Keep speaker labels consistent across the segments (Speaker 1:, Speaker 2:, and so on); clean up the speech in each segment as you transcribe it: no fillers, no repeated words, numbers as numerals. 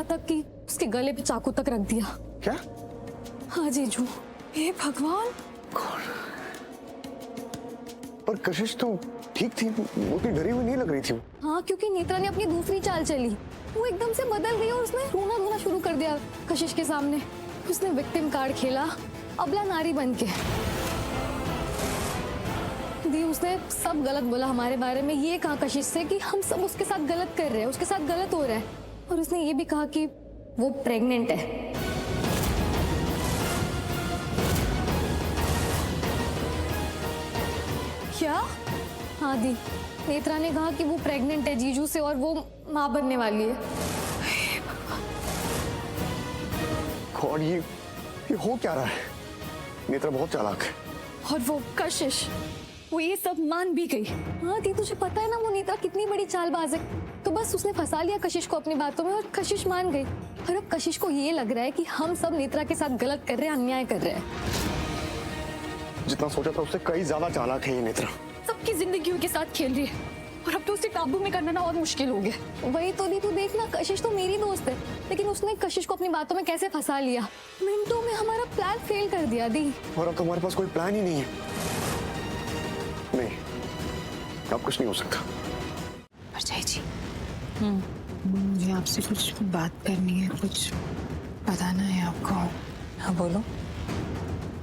Speaker 1: यहाँ तक कि उसके गले पे चाकू तक रख दिया।
Speaker 2: क्या?
Speaker 1: हाँ जीजू, हे भगवान।
Speaker 2: पर कशिश तो ठीक थी, वो इतनी डरी हुई नहीं लग रही थी।
Speaker 1: हाँ, क्योंकि नेत्रा ने अपनी दूसरी चाल चली। वो एकदम से बदल गई और उसने रोना धोना शुरू कर दिया कशिश के सामने। उसने विक्टिम कार्ड खेला, अबला नारी बन के। दी उसने सब गलत बोला हमारे बारे में। ये कहा कशिश से कि हम सब उसके साथ गलत कर रहे हैं, उसके साथ गलत हो रहा है। और उसने ये भी कहा कि वो प्रेग्नेंट है। क्या? हाँ दी, नेत्रा ने कहा कि वो प्रेग्नेंट है जीजू से और वो माँ बनने वाली है।
Speaker 2: गॉड, ये हो क्या रहा है? नेत्रा बहुत चालाक है।
Speaker 1: और वो कशिश, वो ये सब मान भी गई। हाँ दी, तुझे पता है ना वो नेत्रा कितनी बड़ी चालबाज है। तो बस उसने फंसा लिया कशिश को अपनी बातों में और कशिश मान गई। और अब कशिश को ये लग रहा है कि हम सब नेत्रा के साथ गलत कर रहे हैं, अन्याय कर रहे हैं।
Speaker 2: जितना सोचा था उससे कई ज्यादा चालाक है ये नेत्रा।
Speaker 1: सबकी जिंदगियों के साथ खेल रही है और अब तो उसे काबू में करना ना और मुश्किल हो गया। वही तो दी, तू देखना, कशिश तो मेरी दोस्त है, लेकिन उसने कशिश को अपनी बातों में कैसे फंसा लिया। मिनटों में हमारा प्लान फेल कर दिया दी।
Speaker 2: और अब तुम्हारे पास कोई प्लान ही नहीं है। नहीं, अब कुछ नहीं हो सकता।
Speaker 3: परछाई जी, मुझे आपसे कुछ बात करनी है, कुछ बताना है आपको।
Speaker 4: हाँ बोलो,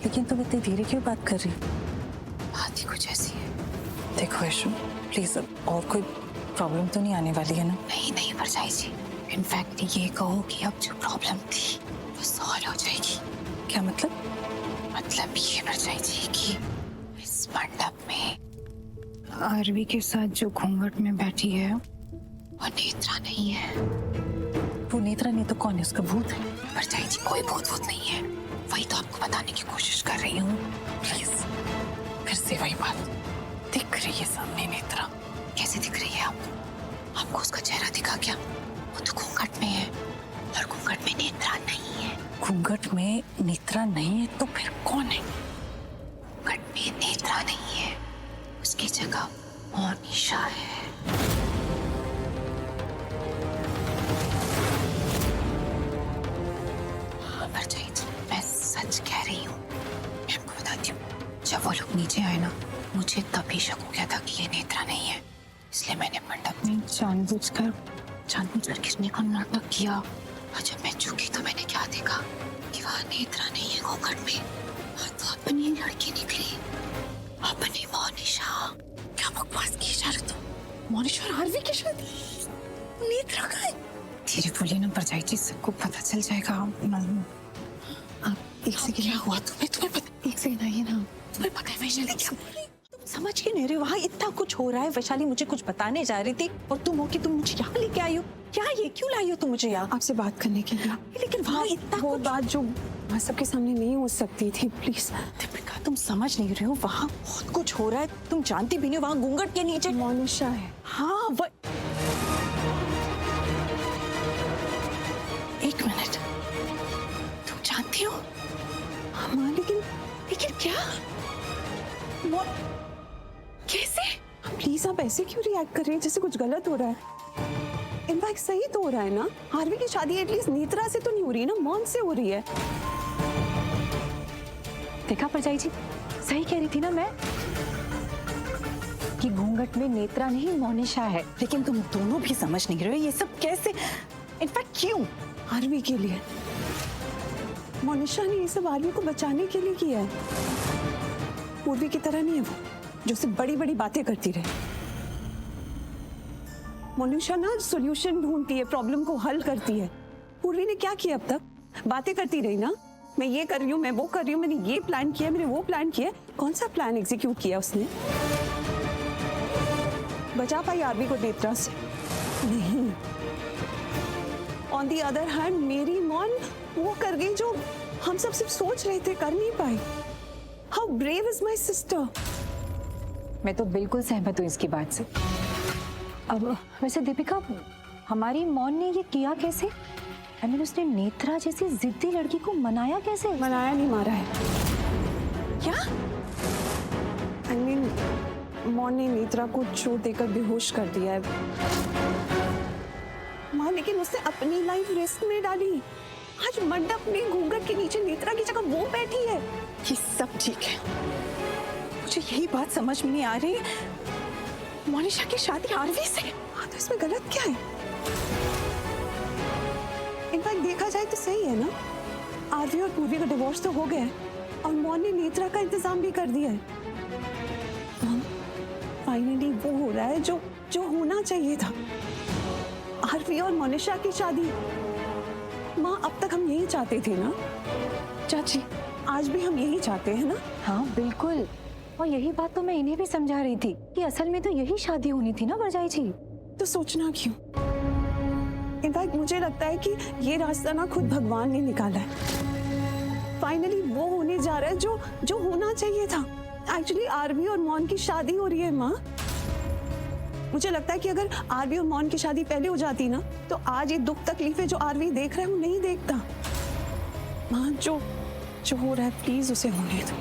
Speaker 4: लेकिन तुम इतनी धीरे क्यों बात कर रही?
Speaker 3: बात ही कुछ ऐसी है।
Speaker 4: देखो यशु, प्लीज, और कोई प्रॉब्लम तो नहीं आने वाली है ना?
Speaker 3: नहीं नहीं परछाई जी, इनफैक्ट ये कहो कि अब जो प्रॉब्लम थी वो सॉल्व हो जाएगी।
Speaker 4: क्या मतलब?
Speaker 3: मतलब ये परछाई जी कि इस मंडप में आरवी के साथ जो घूंघट में बैठी है वो नेत्रा नहीं है।
Speaker 4: वो नेत्रा नहीं तो कौन है? उसका भूत है?
Speaker 3: परछाई जी, कोई भूत नहीं है, वही तो आपको बताने की कोशिश कर रही हूँ।
Speaker 4: प्लीज, फिर से वही बात। दिख रही है सामने नेत्रा।
Speaker 3: कैसे दिख रही है आपको उसका चेहरा दिखा क्या? वो तो घूंघट में है और घूंघट में नेत्रा नहीं है।
Speaker 4: घूंघट में नेत्रा नहीं है तो फिर कौन है?
Speaker 3: घूंघट में नेत्रा नहीं है, उसकी जगह मोनिशा है। परछाई जी, मैं सच कह रही हूँ। मैं आपको बताती हूँ, जब वो लोग नीचे आए ना, मुझे तभी शक हो गया था कि ये नेत्रा नहीं है। इसलिए मैंने मंडप में जानबूझकर गिरने का नाटक किया। और जब मैं झुकी तो मैंने क्या देखा कि वहाँ नेत्रा नहीं है घूंघट में, वहाँ तो अपनी लड़की निकली, अपनी मोनिशा।
Speaker 4: क्या बकवास की जा रही तुम? मोनिशा और आरवी की शादी? नेत्रा कहाँ है?
Speaker 3: धीरे बोलिए ना परछाई जी, सबको पता चल जाएगा।
Speaker 4: आप एक सेकंड, क्या हुआ तुम्हें पता?
Speaker 3: एक सेकंड आइए ना।
Speaker 4: तुम्हें पता है वैशाली क्या बोल रही? तुम समझ क्यों नहीं रहे? वहाँ इतना कुछ हो रहा है, वैशाली मुझे कुछ बताने जा रही थी और तुम हो कि तुम मुझे यहाँ लेके आई हो। क्या ये क्यों लाई हो तुम मुझे यहाँ?
Speaker 3: आपसे बात करने के लिए।
Speaker 4: लेकिन वहाँ इतना
Speaker 3: वो
Speaker 4: कुछ...
Speaker 3: बात जो वहाँ सबके सामने नहीं हो सकती थी, प्लीज।
Speaker 4: दीपिका, तुम समझ नहीं रहे हो, वहाँ बहुत कुछ हो रहा है। तुम जानती भी नहीं हो, वहाँ घूंघट के नीचे
Speaker 3: मोनिशा है।
Speaker 4: हाँ वो... एक मिनट, तुम जानती हो?
Speaker 3: हाँ, लेकिन
Speaker 4: क्या? वो कैसे?
Speaker 3: प्लीज आप ऐसे क्यों रिएक्ट कर रही हैं जैसे कुछ गलत हो रहा है? इनफैक्ट सही तो हो रहा है ना। आरवी की शादी एटलीस्ट नेत्रा से तो नहीं हो रही है ना, मौन से हो रही है।
Speaker 5: देखा परछाई जी, सही कह रही थी ना मैं कि घूंघट में नेत्रा नहीं मोनिशा है।
Speaker 4: लेकिन तुम दोनों भी समझ नहीं रहे हो ये सब कैसे, इनफैक्ट क्यों?
Speaker 3: आरवी के लिए। मोनिशा ने ये सब आरवी को बचाने के लिए किया है। पूर्वी की तरह नहीं है वो, जो सिर्फ बड़ी बड़ी बातें करती रहे। मोनिशा ना सॉल्यूशन ढूंढती है, प्रॉब्लम को हल करती है। पूर्वी ने क्या किया अब तक? बातें करती रही ना, मैं ये कर रही हूँ, मैं वो कर रही हूँ, मैंने ये प्लान किया, मैंने वो प्लान किया। कौन सा प्लान एग्जीक्यूट किया उसने? बचा पाई आरवी को नेत्रा से? नहीं। ऑन दी अदर हैंड मेरी मॉन वो कर गई जो हम सब सिर्फ सोच रहे थे, कर नहीं पाई। How brave is my sister.
Speaker 5: मैं तो बिल्कुल सहमत हूँ इसकी बात से। अब वैसे दीपिका, हमारी मौन ने ये किया कैसे? उसने नेत्रा जैसी जिद्दी लड़की को मनाया कैसे?
Speaker 3: मनाया नहीं, मारा है।
Speaker 5: क्या?
Speaker 3: मौन ने नेत्रा को चोट देकर बेहोश कर दिया है।
Speaker 4: माँ लेकिन उसने अपनी लाइफ रिस्क में डाली। आज मंडप में घूंघट के नीचे नेत्रा की जगह वो बैठी है। ये सब ठीक है, मुझे यही बात समझ में नहीं आ रही, मोनिशा की शादी आरवी से। हाँ तो इसमें गलत क्या है? इनफैक्ट देखा जाए तो सही है ना, आरवी और पूर्वी का डिवोर्स तो हो गया है और मौन ने नेत्रा का इंतजाम भी कर दिया है। फाइनली वो हो रहा है जो जो होना चाहिए था, आरवी और मोनिशा की शादी। माँ अब तक हम यही चाहते थे ना चाची, आज भी हम यही चाहते हैं ना।
Speaker 5: हाँ बिल्कुल, और यही बात तो मैं इन्हें भी समझा रही थी कि असल में तो यही शादी होनी थी ना वरजाई जी।
Speaker 4: तो सोचना क्यों? इनफैक्ट मुझे लगता है कि ये रास्ता ना खुद भगवान ने निकाला है। फाइनली वो होने जा रहा है जो जो होना चाहिए था। एक्चुअली आरवी और मौन की शादी हो रही है माँ। मुझे लगता है कि अगर आरवी और मौन की शादी पहले हो जाती ना तो आज ये दुख तकलीफें जो आरवी देख रहा है वो नहीं देखता। माँ जो जो हो रहा है प्लीज उसे होने दो।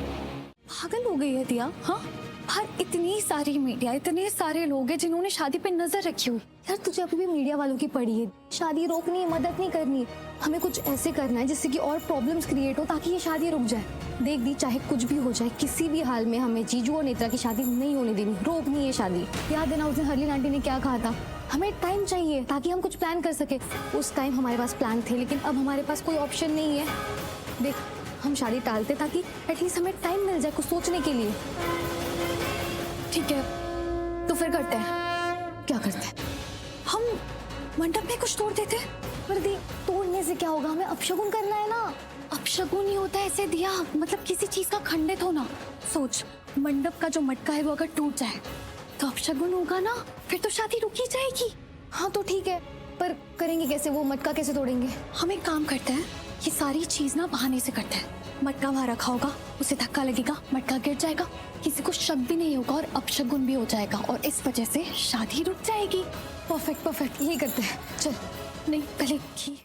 Speaker 1: पागल हो गई है दिया। हाँ, हर इतनी सारी मीडिया, इतने सारे लोग हैं जिन्होंने शादी पे नजर रखी हुई। यार तुझे अभी भी मीडिया वालों की पड़ी है, शादी रोकनी है, मदद नहीं करनी। हमें कुछ ऐसे करना है जिससे कि और प्रॉब्लम्स क्रिएट हो ताकि ये शादी रुक जाए। देख दी, चाहे कुछ भी हो जाए, किसी भी हाल में हमें जीजू और नेत्रा की शादी नहीं होने देनी, रोकनी है शादी। याद है ना उस दिन हरलीन आंटी ने क्या कहा था, हमें टाइम चाहिए ताकि हम कुछ प्लान कर सके। उस टाइम हमारे पास प्लान थे, लेकिन अब हमारे पास कोई ऑप्शन नहीं है। देख, हम शादी टालते ताकि एटलीस्ट हमें टाइम मिल जाए कुछ सोचने के लिए। ठीक है, तो फिर करते हैं। क्या करते हैं? हम मंडप में कुछ तोड़ देते हैं। पर दी, तोड़ने से क्या होगा? हमें अपशगुन करना है ना। अपशगुन ही होता है ऐसे दिया, मतलब किसी चीज का खंडित होना। सोच, मंडप का जो मटका है वो अगर टूट जाए तो अपशगुन होगा ना, फिर तो शादी रुक ही जाएगी। हाँ तो ठीक है, पर करेंगे कैसे? वो मटका कैसे तोड़ेंगे? हम एक काम करते हैं, ये सारी चीज ना बहाने से करते हैं। मटका वहां रखा होगा, उसे धक्का लगेगा, मटका गिर जाएगा, किसी को शक भी नहीं होगा और अपशगुन भी हो जाएगा और इस वजह से शादी रुक जाएगी। परफेक्ट परफेक्ट, यही करते हैं। चल, नहीं पहले घी